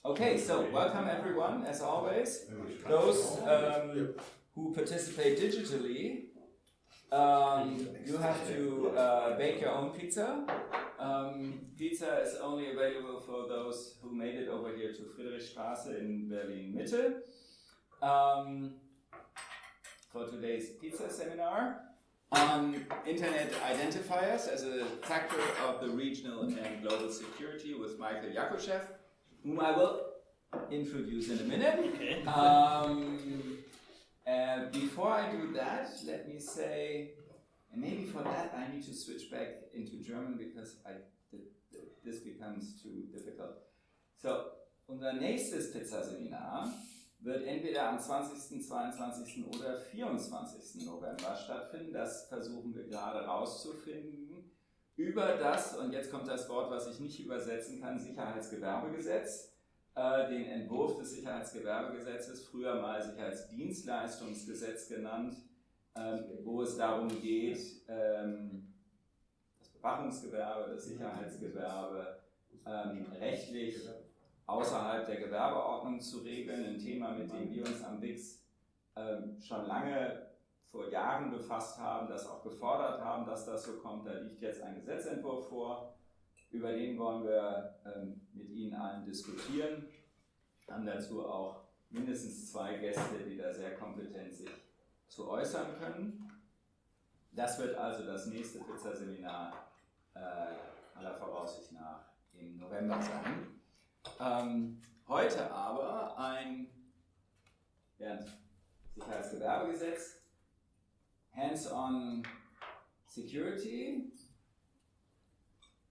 Okay, so welcome everyone, as always. Those who participate digitally, you have to bake your own pizza. Pizza is only available for those who made it over here to Friedrichstraße in Berlin Mitte for today's pizza seminar on Internet Identifiers as a factor of the regional and global security with Michael Yakushev, whom I will introduce in a minute. Okay. Before I do that, let me say, and maybe for that I need to switch back into German because this becomes too difficult. So, unser nächstes Pizzaseminar wird entweder am 20., 22. oder 24. November stattfinden. Das versuchen wir gerade rauszufinden. Über das, und jetzt kommt das Wort, was ich nicht übersetzen kann, Sicherheitsgewerbegesetz, den Entwurf des Sicherheitsgewerbegesetzes, früher mal Sicherheitsdienstleistungsgesetz genannt, wo es darum geht, das Bewachungsgewerbe, das Sicherheitsgewerbe rechtlich außerhalb der Gewerbeordnung zu regeln. Ein Thema, mit dem wir uns am WIX schon lange vor Jahren befasst haben, das auch gefordert haben, dass das so kommt. Da liegt jetzt ein Gesetzentwurf vor, über den wollen wir mit Ihnen allen diskutieren. Wir haben dazu auch mindestens 2 Gäste, die da sehr kompetent sich zu äußern können. Das wird also das nächste Pizzaseminar aller Voraussicht nach im November sein. Heute aber während Sicherheitsgewerbegesetz, hands-on security,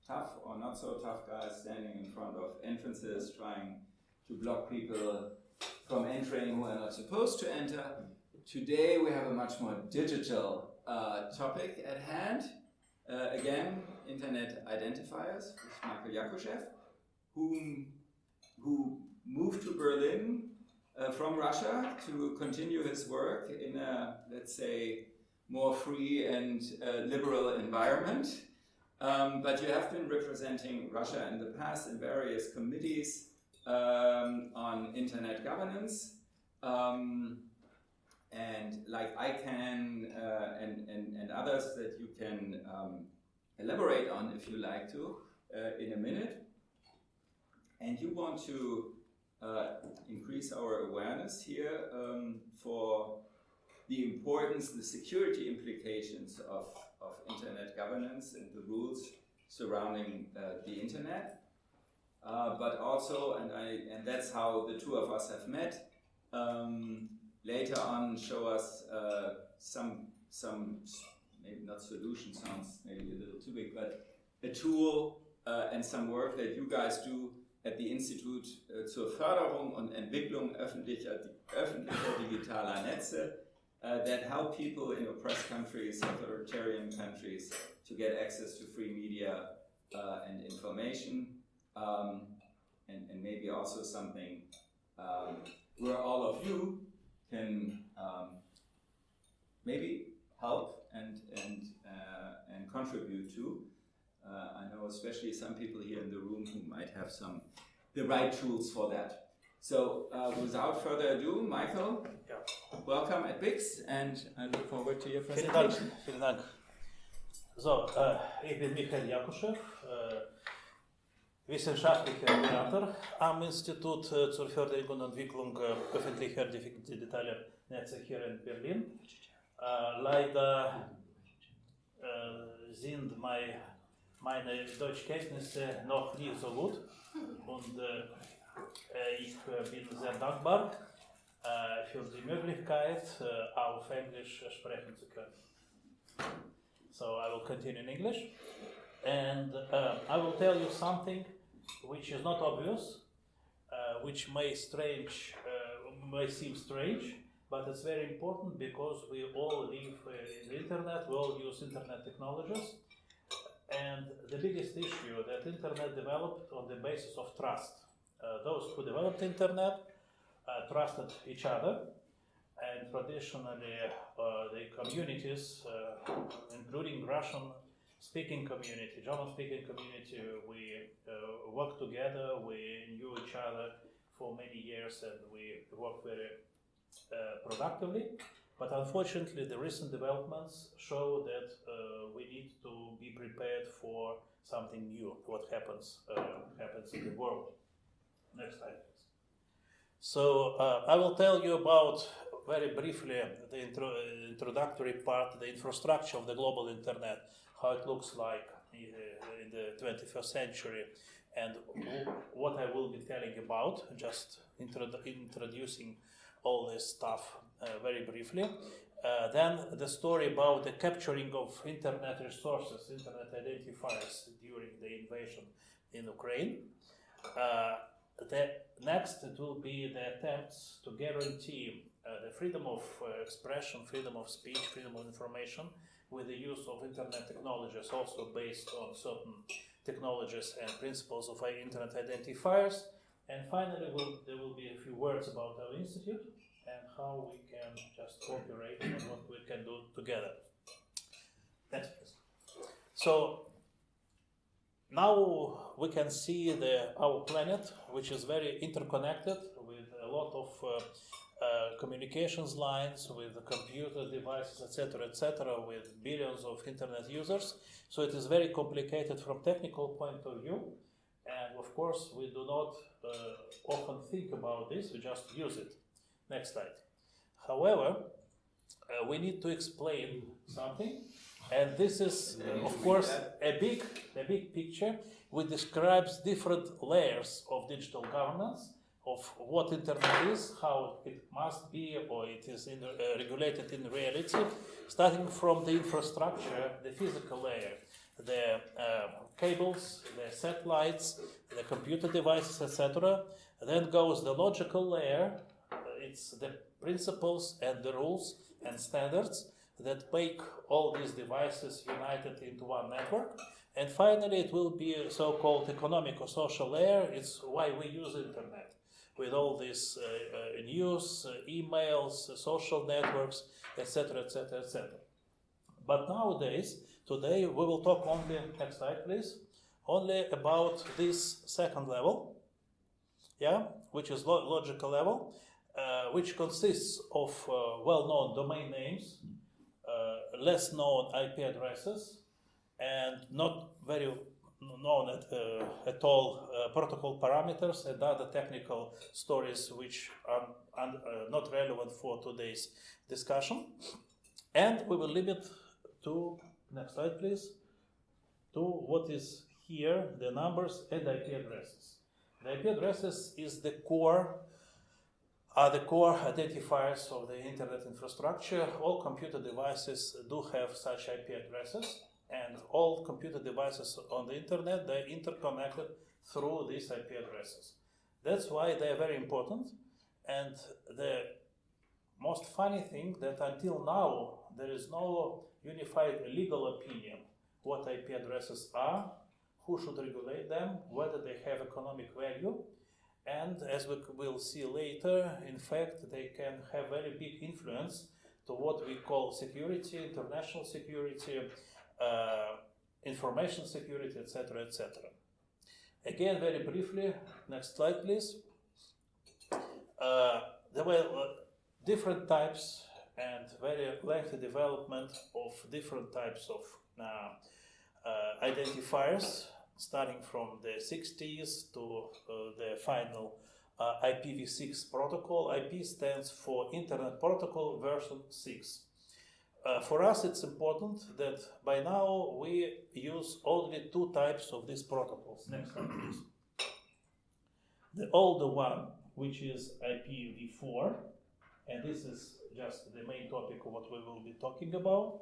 tough or not so tough guys standing in front of entrances trying to block people from entering who are not supposed to enter. Today we have a much more digital topic at hand. Again, Internet Identifiers with Michael Yakushev, who moved to Berlin from Russia to continue his work in a, let's say, more free and liberal environment. But you have been representing Russia in the past in various committees on internet governance. And like ICANN and others that you can elaborate on if you like to in a minute. And you want to increase our awareness here for the importance, the security implications of internet governance and the rules surrounding the internet. But also, and that's how the two of us have met, later on show us some maybe not solution, sounds maybe a little too big, but a tool and some work that you guys do at the Institute zur Förderung und Entwicklung öffentlicher digitaler Netze that help people in oppressed countries, authoritarian countries, to get access to free media and information, and maybe also something where all of you can maybe help and contribute to. I know especially some people here in the room who might have the right tools for that. So without further ado, Michael, welcome at WIX, and I look forward to your presentation. Vielen Dank. So, ich bin Michael Yakushev, wissenschaftlicher Berater am Institut zur Förderung und Entwicklung öffentlicher digitaler Netze hier in Berlin. Leider sind meine Deutschkenntnisse noch nicht so gut und ich bin sehr dankbar für die Möglichkeit, auf Englisch sprechen zu können. So I will continue in English, and I will tell you something which is not obvious, which may seem strange, but it's very important because we all live in the internet, we all use internet technologies. And the biggest issue that internet developed on the basis of trust. Those who developed internet trusted each other, and traditionally the communities, including Russian-speaking community, German-speaking community, we worked together, we knew each other years, and we work very productively. But unfortunately, the recent developments show that we need to be prepared for something new. What happens in the world. Next slide, please. So I will tell you about very briefly the introductory part, the infrastructure of the global internet, how it looks like in the 21st century, and what I will be telling about, just introducing all this stuff very briefly. Then the story about the capturing of internet resources, internet identifiers during the invasion in Ukraine. The next, it will be the attempts to guarantee the freedom of expression, freedom of speech, freedom of information with the use of internet technologies, also based on certain technologies and principles of internet identifiers. And finally, there will be a few words about our institute and how we can just cooperate and what we can do together. Next, please. So now we can see our planet, which is very interconnected with a lot of communications lines, with computer devices, etc., with billions of internet users. So it is very complicated from technical point of view. And of course, we do not often think about this, we just use it. Next slide. However, we need to explain something. And this is, of course, a big picture which describes different layers of digital governance, of what internet is, how it must be, or it is regulated in reality, starting from the infrastructure, the physical layer, the cables, the satellites, the computer devices, etc. Then goes the logical layer. It's the principles and the rules and standards that make all these devices united into one network. And finally, it will be a so-called economic or social layer. It's why we use internet, with all these news, emails, social networks, etc., etc., etc. But today, we will talk only, next slide please, only about this second level, which is logical level, which consists of well-known domain names, less known IP addresses, and not very known at all protocol parameters and other technical stories which are not relevant for today's discussion. And we will limit to, next slide please, to what is here, the numbers and IP addresses. The IP addresses is the core identifiers of the internet infrastructure. All computer devices do have such IP addresses, and all computer devices on the internet, they're interconnected through these IP addresses. That's why they're very important. And the most funny thing that until now, there is no unified legal opinion what IP addresses are, who should regulate them, whether they have economic value. And as we will see later, in fact, they can have very big influence to what we call security, international security, information security, etc., etc. Again, very briefly, next slide, please. There were different types and very lengthy development of different types of identifiers, starting from the 60s to the final IPv6 protocol. IP stands for Internet Protocol version 6. For us, it's important that by now we use only two types of these protocols. Next slide, please. The older one, which is IPv4, and this is just the main topic of what we will be talking about,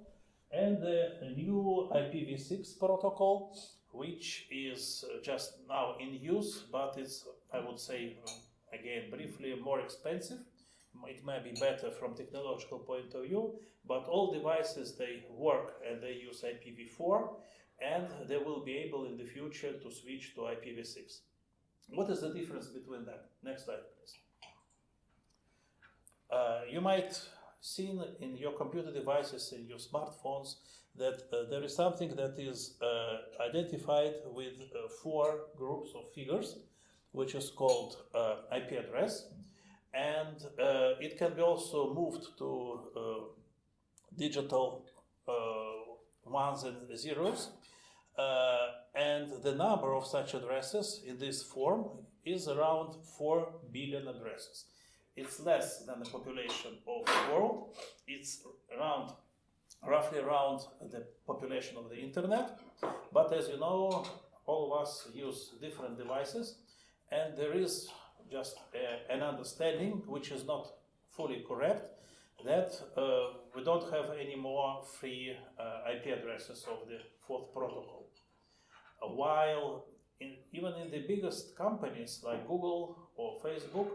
and the new IPv6 protocol, which is just now in use, but it's, I would say, again, briefly, more expensive. It may be better from technological point of view, but all devices, they work and they use IPv4, and they will be able in the future to switch to IPv6. What is the difference between them? Next slide, please. You might seen in your computer devices, in your smartphones, that there is something that is identified with 4 groups of figures, which is called IP address. and it can be also moved to digital ones and zeros, and the number of such addresses in this form is around 4 billion addresses. It's less than the population of the world. It's roughly around the population of the internet. But as you know, all of us use different devices, and there is just an understanding, which is not fully correct, that we don't have any more free IP addresses of the fourth protocol. While even in the biggest companies like Google or Facebook,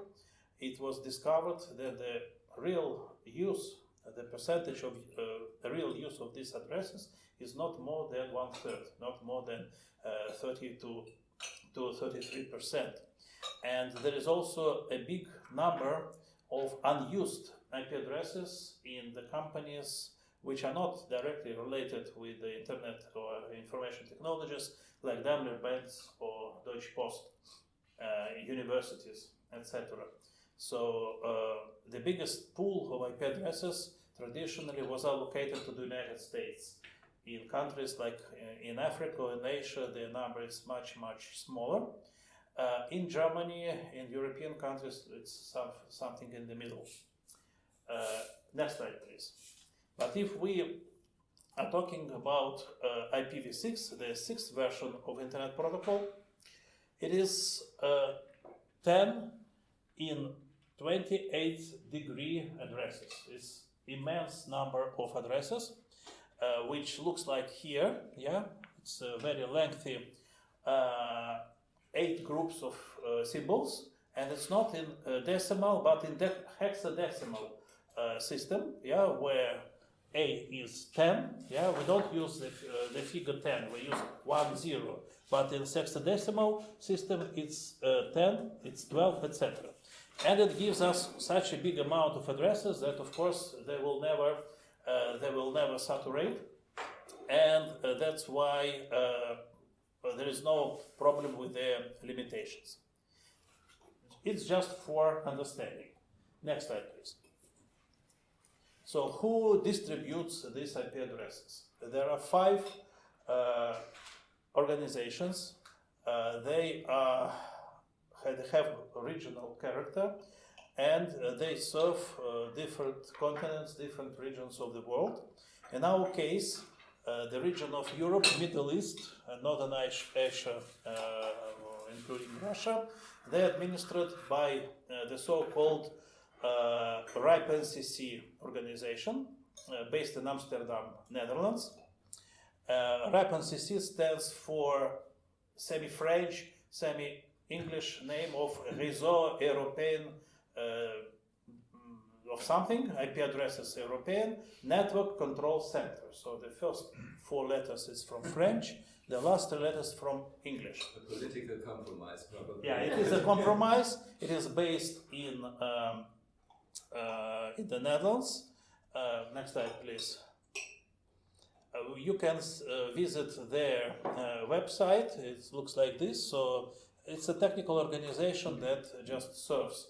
it was discovered that the real use, the percentage of the real use of these addresses is not more than 1/3, not more than 30 to 33%. And there is also a big number of unused IP addresses in the companies which are not directly related with the internet or information technologies, like Daimler-Benz or Deutsche Post, universities, etc. So the biggest pool of IP addresses traditionally was allocated to the United States. In countries like in Africa or in Asia, the number is much, much smaller. In Germany, in European countries, it's something in the middle. Next slide, please. But if we are talking about IPv6, the sixth version of Internet Protocol, it is 10 in 28-degree addresses. It's immense number of addresses, which looks like here. Yeah, it's a very lengthy 8 groups of symbols, and it's not in decimal, but in hexadecimal system. Yeah, where A is 10. Yeah, we don't use the figure 10. We use 1, 0. But in hexadecimal system, it's 10, it's 12, etc. And it gives us such a big amount of addresses that, of course, they will never saturate, and that's why there is no problem with their limitations. It's just for understanding. Next slide, please. So, who distributes these IP addresses? There are 5 organizations. They have regional character, and they serve different continents, different regions of the world. In our case, the region of Europe, Middle East, and Northern Asia, including Russia, they are administered by the so-called RIPE-NCC organization, based in Amsterdam, Netherlands. RIPE-NCC stands for semi-French, semi-English name of Réseau Européen of something, IP addresses European, Network Control Center. So the first 4 letters is from French, the last 3 letters from English. A political compromise, probably. Yeah, it is a compromise. It is based in the Netherlands. Next slide, please. You can visit their website. It looks like this. So it's a technical organization that just serves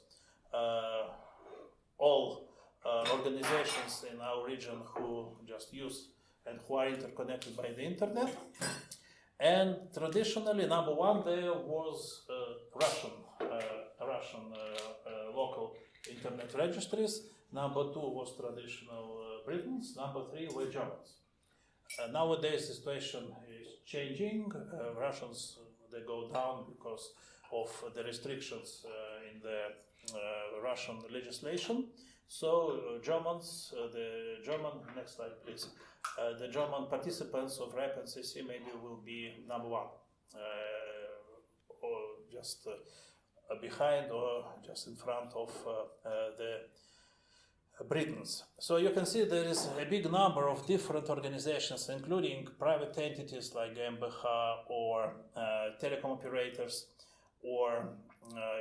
all organizations in our region who just use and who are interconnected by the internet. And traditionally, number 1 there was Russian local internet registries. Number 2 was traditional Britons. Number 3 were Germans. Nowadays, the situation is changing. Russians, they go down because of the restrictions in the Russian legislation. So Germans, next slide please, the German participants of RIPE-NCC maybe will be number 1, or just behind or just in front of the Britons. So you can see there is a big number of different organizations, including private entities like GmbH or telecom operators or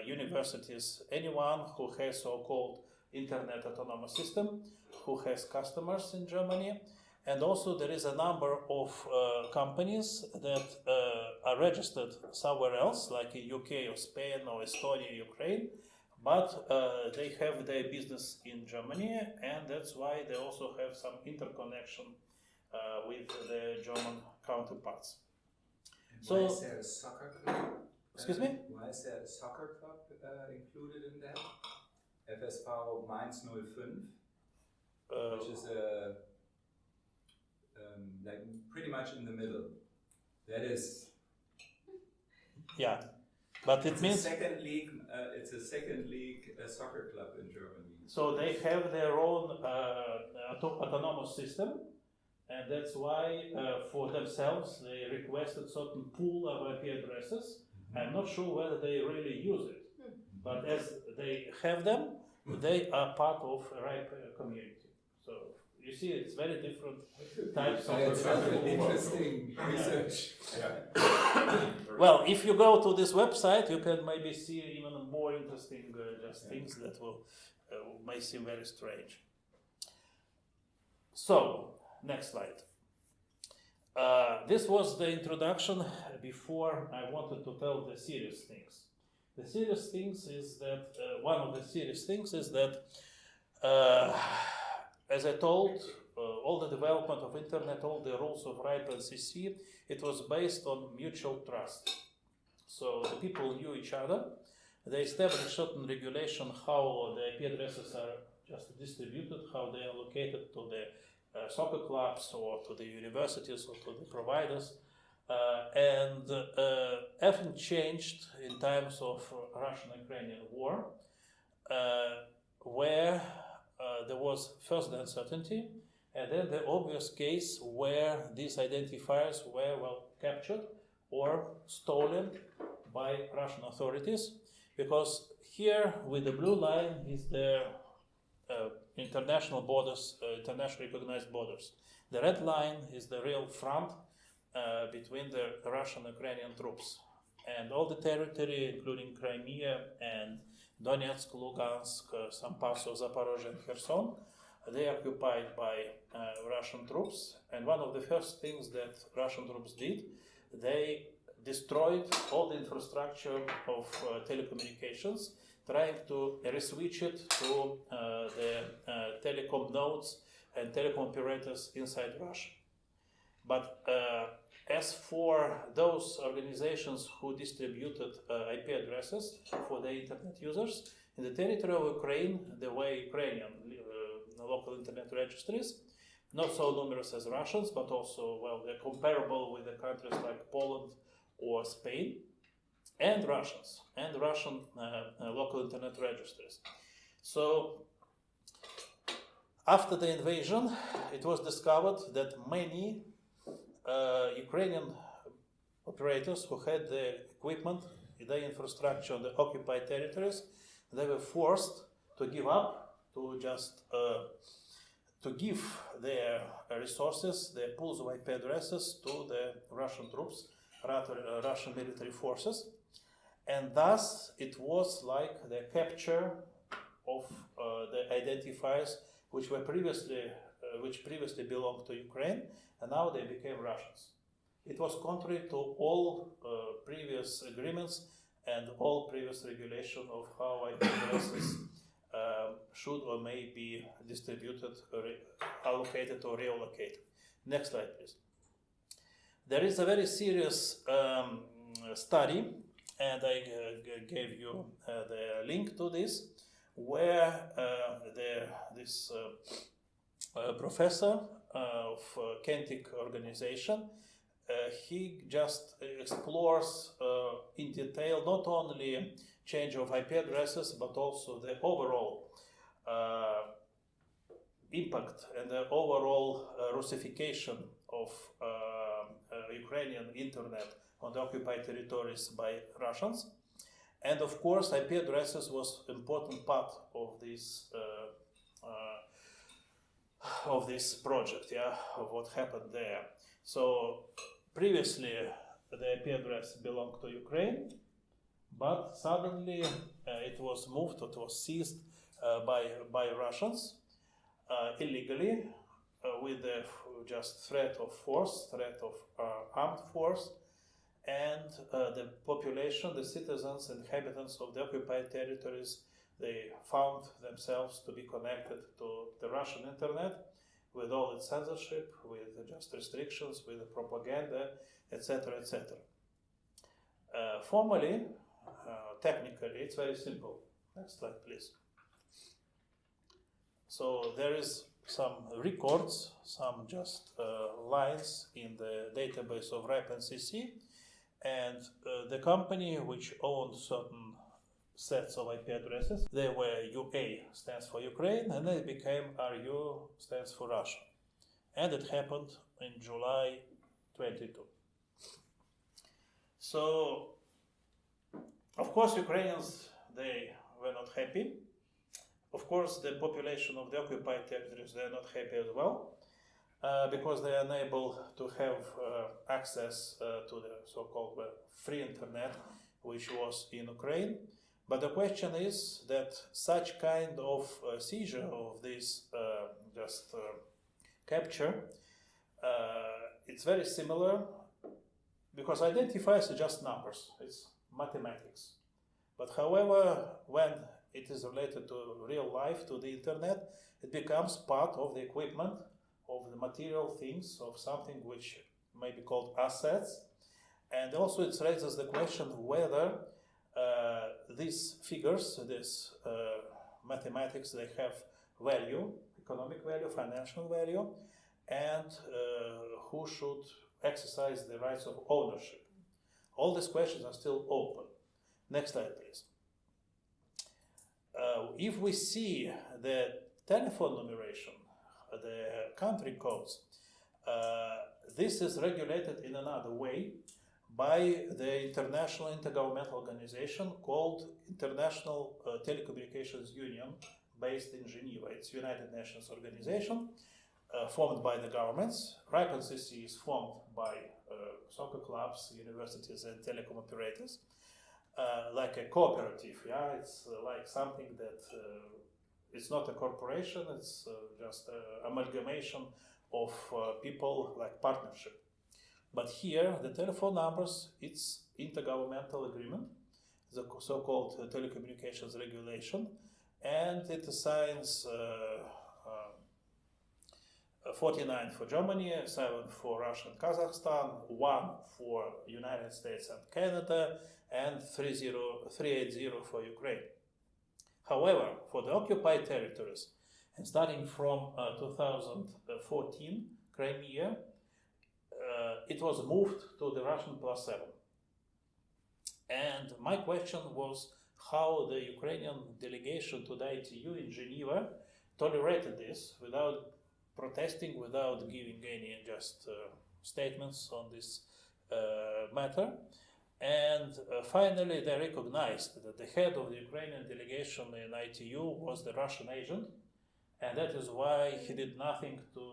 universities, anyone who has so-called Internet Autonomous System, who has customers in Germany. And also there is a number of companies that are registered somewhere else, like in UK or Spain or Estonia, Ukraine, but they have their business in Germany, and that's why they also have some interconnection with the German counterparts. Why is there a soccer club? Excuse me? Why is there a soccer club included in that? FSV Mainz 05, which is like pretty much in the middle. That is. Yeah, but it means second league. It's a second league soccer club in Germany. so they have their own autonomous system, and that's why for themselves they requested certain pool of IP addresses. I'm not sure whether they really use it, but as they have them, they are part of a RIPE community. So you see, it's very different types of. It's interesting research. Well, if you go to this website, you can maybe see even more interesting things that may seem very strange. So, next slide. This was the introduction before I wanted to tell the serious things. The serious things is that, one of the serious things is that, as I told, all the development of internet, all the rules of RIPE and CC, it was based on mutual trust. So the people knew each other. They established certain regulation how the IP addresses are just distributed, how they are allocated to the soccer clubs or to the universities or to the providers. And everything changed in times of Russian-Ukrainian war, where there was first the uncertainty, and then the obvious case where these identifiers were captured or stolen by Russian authorities, because here with the blue line is the international borders, internationally recognized borders. The red line is the real front between the Russian-Ukrainian troops, and all the territory, including Crimea and Donetsk, Lugansk, some parts of Zaporozhye and Kherson, they are occupied by Russian troops. And one of the first things that Russian troops did, they destroyed all the infrastructure of telecommunications, trying to reswitch it to the telecom nodes and telecom operators inside Russia. But as for those organizations who distributed IP addresses for the internet users, in the territory of Ukraine, there were Ukrainian local internet registries, not so numerous as Russians, but also, they're comparable with the countries like Poland or Spain, and Russians, and Russian local internet registries. So, after the invasion, it was discovered that many Ukrainian operators who had the equipment, the infrastructure on the occupied territories, they were forced to give up, to just to give their resources, their pools of IP addresses to the Russian troops, Russian military forces, and thus it was like the capture of the identifiers which previously belonged to Ukraine, and now they became Russians. It was contrary to all previous agreements and all previous regulation of how IP addresses should or may be distributed, allocated or reallocated. Next slide, please. There is a very serious study, and I gave you the link to this, where this professor of Kentic organization, he just explores in detail not only change of IP addresses, but also the overall impact and the overall Russification of Ukrainian internet on the occupied territories by Russians. And of course, IP addresses was an important part of this project, of what happened there. So previously, the IP address belonged to Ukraine, but suddenly it was moved, it was seized by Russians illegally, with the just threat of force, threat of armed force, and the population, the citizens, inhabitants of the occupied territories, they found themselves to be connected to the Russian internet with all its censorship, with just restrictions, with the propaganda, etc., etc. Formally, technically, it's very simple. Next slide, please. So there is some records, some just lines in the database of RIPE-NCC, and the company which owned certain sets of IP addresses, they were UA, stands for Ukraine, and they became RU, stands for Russia. And it happened in July 22. So, of course, Ukrainians, they were not happy. Of course, the population of the occupied territories, they are not happy as well, because they are unable to have access to the so-called free internet, which was in Ukraine. But the question is that such kind of seizure of this capture, it's very similar, because identifiers are just numbers, it's mathematics. But however, when it is related to real life, to the internet, it becomes part of the equipment, of the material things, of something which may be called assets. And also it raises the question whether these figures, this mathematics, they have value, economic value, financial value, and who should exercise the rights of ownership. All these questions are still open. Next slide, please. If we see the telephone numeration, the country codes, this is regulated in another way by the international intergovernmental organization called International Telecommunications Union, based in Geneva. It's United Nations organization, formed by the governments. RIPE-NCC is formed by soccer clubs, universities, and telecom operators. Like a cooperative, yeah, it's like something that it's not a corporation, it's just an amalgamation of people, like partnership. But here, the telephone numbers, it's intergovernmental agreement, the so-called telecommunications regulation, and it assigns 49 for Germany, 7 for Russia and Kazakhstan, 1 for United States and Canada, and 380 for Ukraine. However, for the occupied territories, and starting from 2014, Crimea, it was moved to the Russian +7. And my question was how the Ukrainian delegation to the ITU in Geneva tolerated this without protesting, without giving any just statements on this matter. And finally, they recognized that the head of the Ukrainian delegation in ITU was the Russian agent, and that is why he did nothing to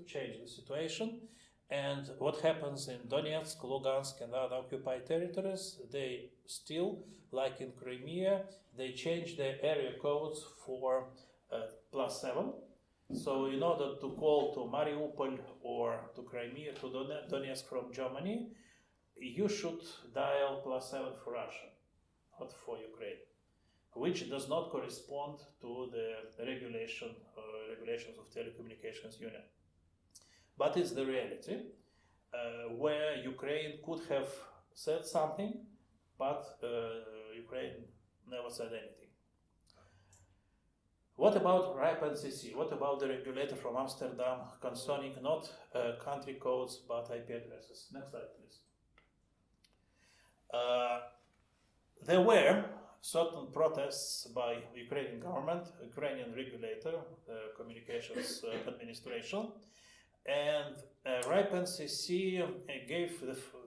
change the situation. And what happens in Donetsk, Lugansk, and other occupied territories, they still, like in Crimea, they change their area codes for +7. So in order to call to Mariupol or to Crimea, to Donetsk from Germany, you should dial +7 for Russia, not for Ukraine, which does not correspond to the regulations of Telecommunications Union. But it's the reality, where Ukraine could have said something, but Ukraine never said anything. What about RIPE-NCC? What about the regulator from Amsterdam concerning not country codes but IP addresses? Next slide, please. There were certain protests by Ukrainian government, Ukrainian regulator, communications administration, and RIPE-NCC gave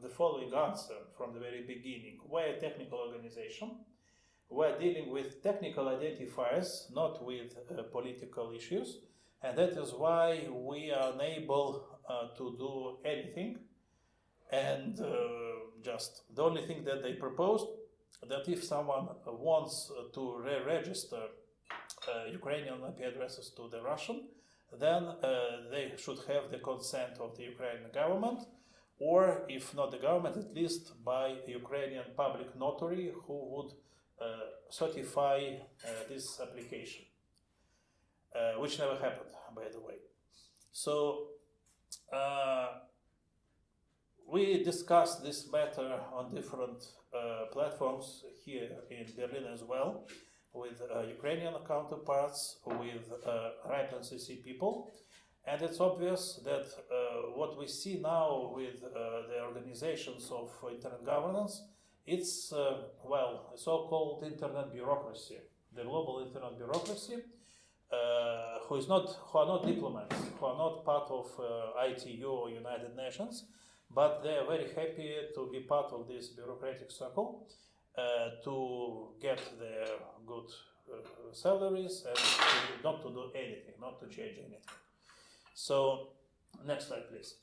the following answer from the very beginning. We're a technical organization. We're dealing with technical identifiers, not with political issues, and that is why we are unable to do anything. And just the only thing that they proposed, that if someone wants to re-register Ukrainian IP addresses to the Russian, then they should have the consent of the Ukrainian government, or if not the government, at least by a Ukrainian public notary who would certify this application, which never happened, by the way. So we discussed this matter on different platforms here in Berlin as well, with Ukrainian counterparts, with RIPE-NCC people. And it's obvious that what we see now with the organizations of internet governance, it's, well, a so-called internet bureaucracy, the global internet bureaucracy, who are not diplomats, who are not part of ITU or United Nations, but they are very happy to be part of this bureaucratic circle, to get their good salaries and not to do anything, not to change anything. So, next slide, please.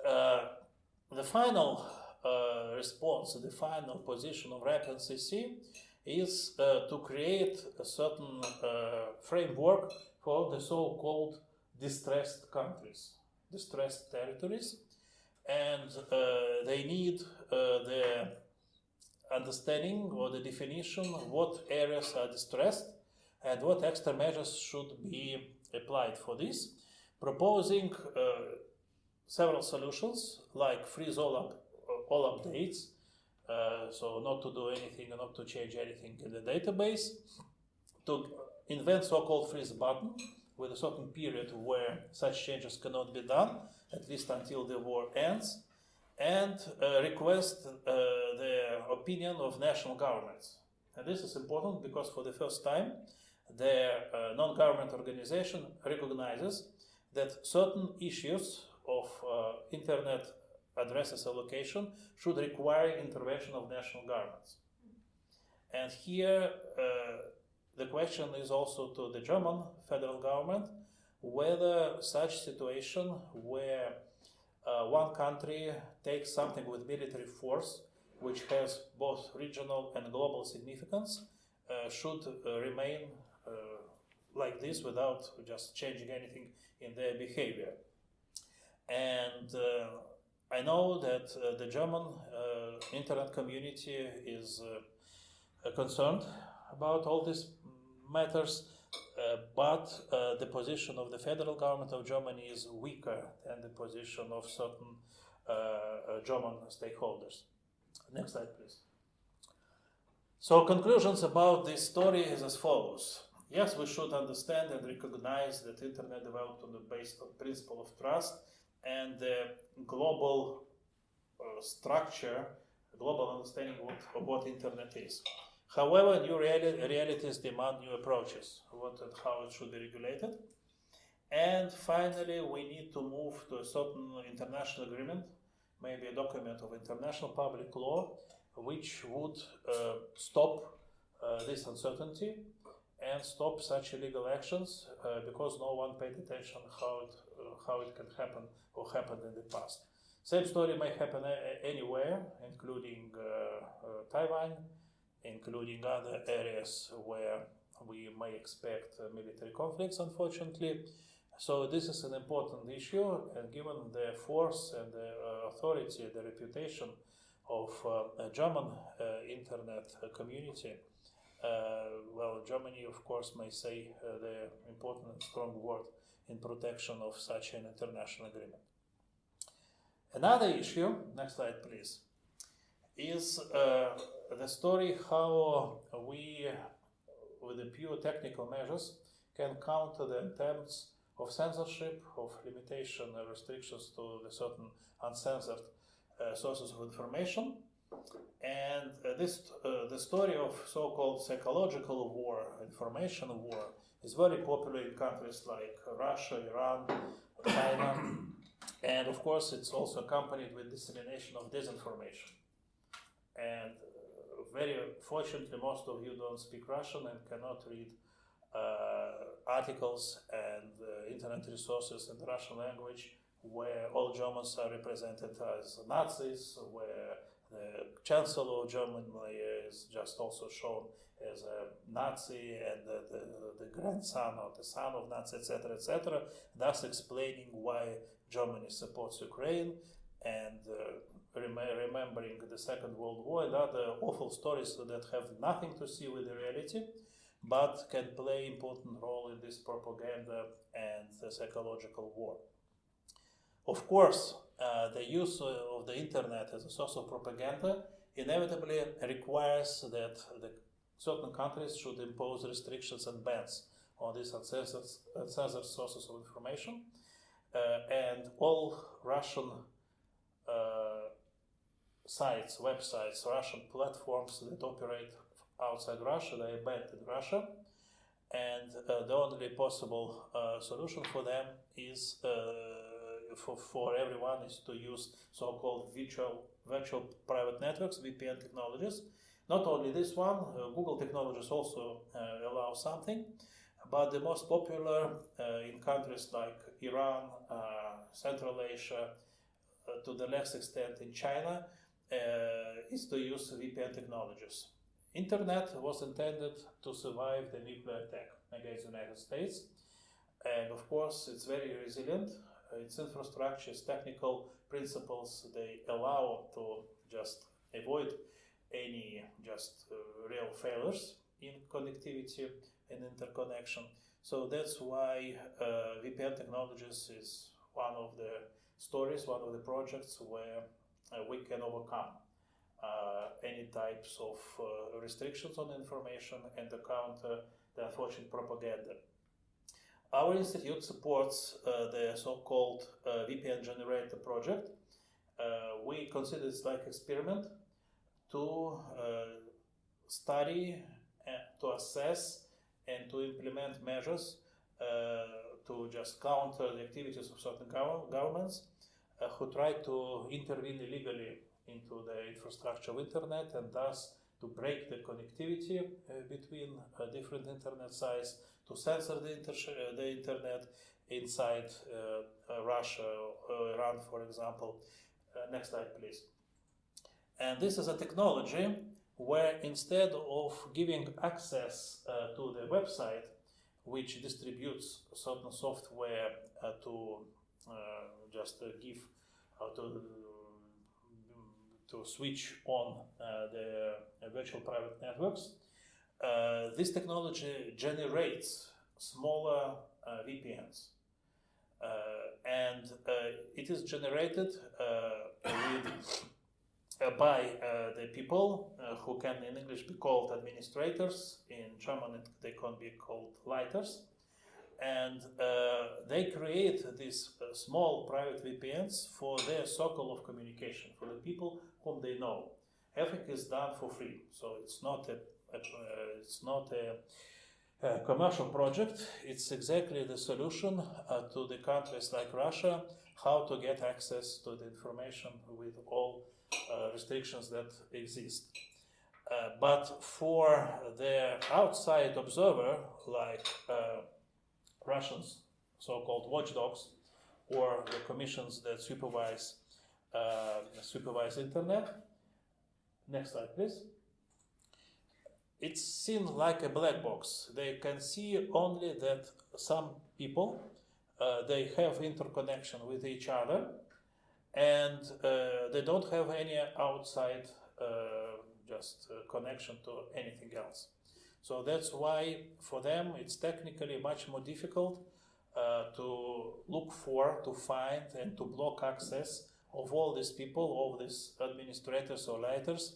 The final response, the final position of RIPE-NCC is to create a certain framework for the so-called distressed countries, distressed territories, and they need the understanding or the definition of what areas are distressed and what extra measures should be applied for this, proposing several solutions like freeze all updates, so not to do anything, not to change anything in the database, to invent so-called freeze button with a certain period where such changes cannot be done, at least until the war ends, and request the opinion of national governments. And this is important because for the first time, the non-government organization recognizes that certain issues of internet addresses allocation should require intervention of national governments. And here the question is also to the German federal government whether such situation where one country takes something with military force which has both regional and global significance should remain like this without just changing anything in their behavior. And I know that the German internet community is concerned about all these matters, but the position of the federal government of Germany is weaker than the position of certain German stakeholders. Next slide, please. So conclusions about this story is as follows. Yes, we should understand and recognize that internet developed based on principle of trust and the global structure, global understanding of what internet is. However, new realities demand new approaches, what and how it should be regulated. And finally, we need to move to a certain international agreement, maybe a document of international public law, which would stop this uncertainty and stop such illegal actions because no one paid attention how it can happen or happened in the past. Same story may happen anywhere, including Taiwan, including other areas where we may expect military conflicts, unfortunately. So this is an important issue, and given the force and the authority, the reputation of the German internet community, well, Germany, of course, may say the important and strong word in protection of such an international agreement. Another issue, next slide please, is the story how we, with the pure technical measures, can counter the attempts of censorship, of limitation and restrictions to the certain uncensored sources of information. And the story of so-called psychological war, information war, is very popular in countries like Russia, Iran, China, and of course it's also accompanied with dissemination of disinformation. And very fortunately, most of you don't speak Russian and cannot read articles and internet resources in the Russian language where all Germans are represented as Nazis, where the Chancellor of Germany is just also shown as a Nazi and the grandson or the son of Nazi, etc., thus explaining why Germany supports Ukraine and remembering the Second World War and other awful stories that have nothing to see with the reality, but can play an important role in this propaganda and the psychological war. Of course, the use of the internet as a source of propaganda inevitably requires that certain countries should impose restrictions and bans on these uncensored sources of information, and all Russian sites, websites, Russian platforms that operate outside Russia, they are banned in Russia, and the only possible solution for them is for everyone is to use so-called virtual private networks, VPN technologies. Not only this one, Google technologies also allow something, but the most popular in countries like Iran, Central Asia, to the less extent in China, is to use VPN technologies. Internet was intended to survive the nuclear attack against the United States, and of course it's very resilient. Its infrastructure, its technical principles, they allow to just avoid any real failures in connectivity and interconnection. So that's why VPN technologies is one of the stories, one of the projects where we can overcome any types of restrictions on information and counter the unfortunate propaganda. Our institute supports the so-called VPN generator project. We consider it like experiment to study, to assess, and to implement measures to just counter the activities of certain governments who try to intervene illegally into the infrastructure of internet and thus to break the connectivity between different internet sites, to censor the internet inside Russia or Iran, for example. Next slide, please. And this is a technology where instead of giving access to the website, which distributes certain software to to switch on the virtual private networks, this technology generates smaller VPNs, and it is generated by the people who can in English be called administrators, in German they can be called lighters, and they create these small private VPNs for their circle of communication, for the people whom they know. Everything is done for free, so it's not a commercial project. It's exactly the solution to the countries like Russia, how to get access to the information with all restrictions that exist. But for the outside observer, like Russians, so-called watchdogs, or the commissions that supervise internet. Next slide, please. It's seen like a black box. They can see only that some people they have interconnection with each other, and they don't have any outside connection to anything else. So that's why for them it's technically much more difficult to look for, to find, and to block access of all these people, all these administrators or lighters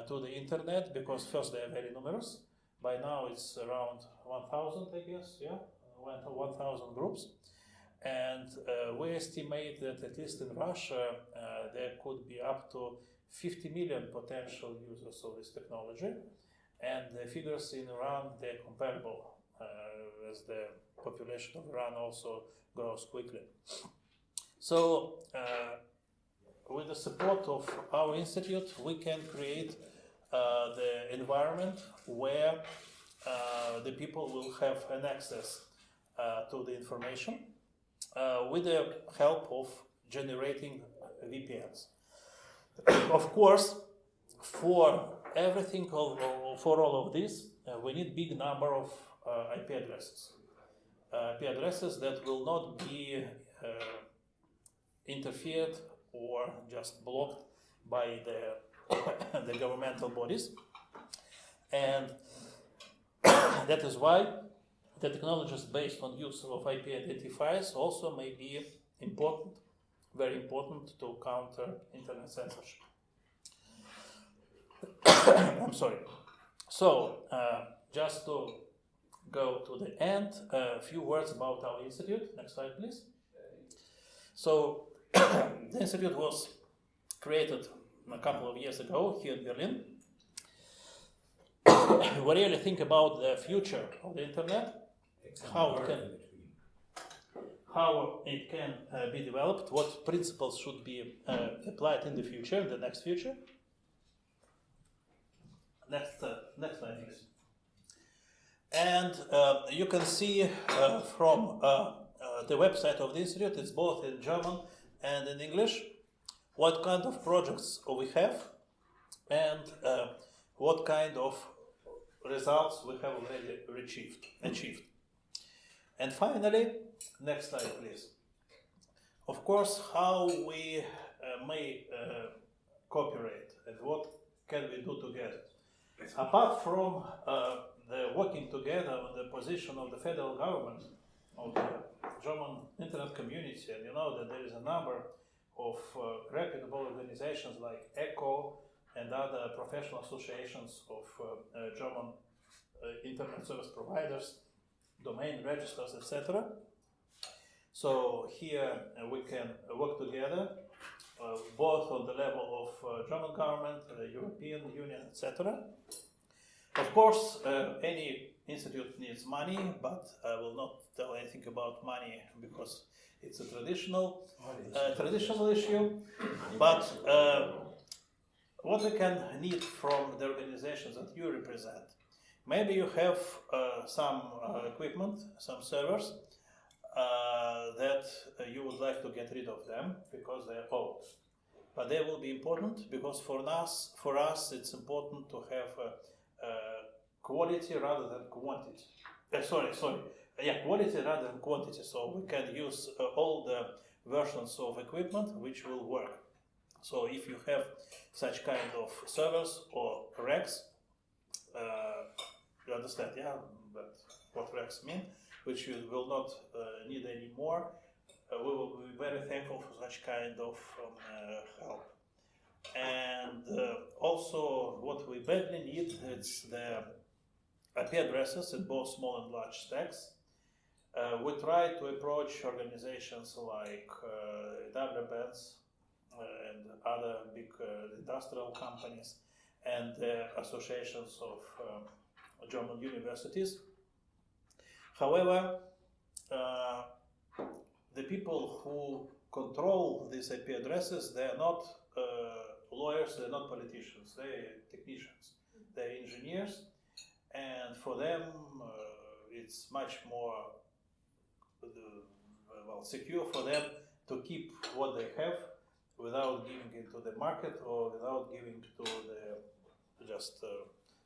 to the internet, because first they are very numerous. By now it's around 1,000, I guess, 1,000 groups. And we estimate that at least in Russia there could be up to 50 million potential users of this technology. And the figures in Iran, they're comparable, as the population of Iran also grows quickly. So, with the support of our institute, we can create the environment where the people will have an access to the information with the help of generating VPNs. Of course, for everything, for all of this, we need big number of IP addresses. IP addresses that will not be interfered or just blocked by the governmental bodies. And that is why the technologies based on use of IP identifiers also may be important, very important to counter internet censorship. I'm sorry. So, just to go to the end, a few words about our institute. Next slide, please. So, the institute was created a couple of years ago here in Berlin. We really think about the future of the internet, how it can be developed, what principles should be applied in the future, the next future. Next slide, please. And you can see from the website of the institute, it's both in German and in English, what kind of projects we have and what kind of results we have already achieved. And finally, next slide, please. Of course, how we may cooperate and what can we do together. Apart from the working together on the position of the federal government, of the German internet community, and you know that there is a number of reputable organizations like ECHO and other professional associations of German internet service providers, domain registers, etc. So here we can work together, both on the level of German government, European Union, etc. Of course, any institute needs money, but I will not tell anything about money because it's a traditional issue. But what we can need from the organizations that you represent, maybe you have some equipment, some servers that you would like to get rid of them because they are old. But they will be important because for us it's important to have quality rather than quantity. Quality rather than quantity. So we can use all the versions of equipment which will work. So if you have such kind of servers or racks, you understand, yeah, but what racks mean, which you will not need anymore. We will be very thankful for such kind of help. And also what we badly need, it's the IP addresses in both small and large stacks. We try to approach organizations like WBENS and other big industrial companies and associations of German universities. However, the people who control these IP addresses, they are not lawyers, they're not politicians, they're technicians, they're engineers, and for them it's much more secure for them to keep what they have without giving it to the market or without giving to the just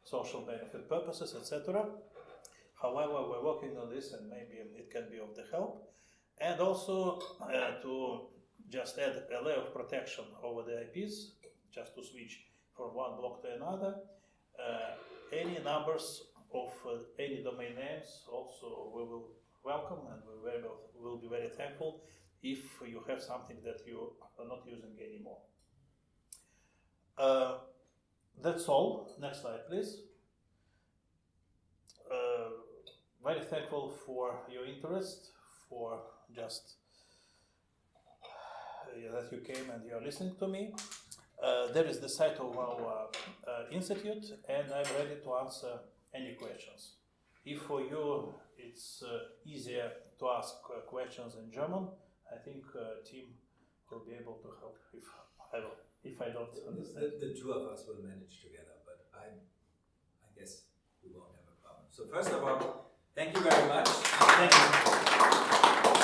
social benefit purposes, etc. However, we're working on this and maybe it can be of the help. And also to just add a layer of protection over the IPs, just to switch from one block to another. Any numbers of any domain names also we will welcome, and we will be very thankful if you have something that you are not using anymore. That's all. Next slide, please. Very thankful for your interest, for just that you came and you are listening to me. There is the site of our institute, and I'm ready to answer any questions. If for you it's easier to ask questions in German, I think team will be able to help if I don't understand. The two of us will manage together, but I guess we won't have a problem. So first of all, thank you very much. Thank you.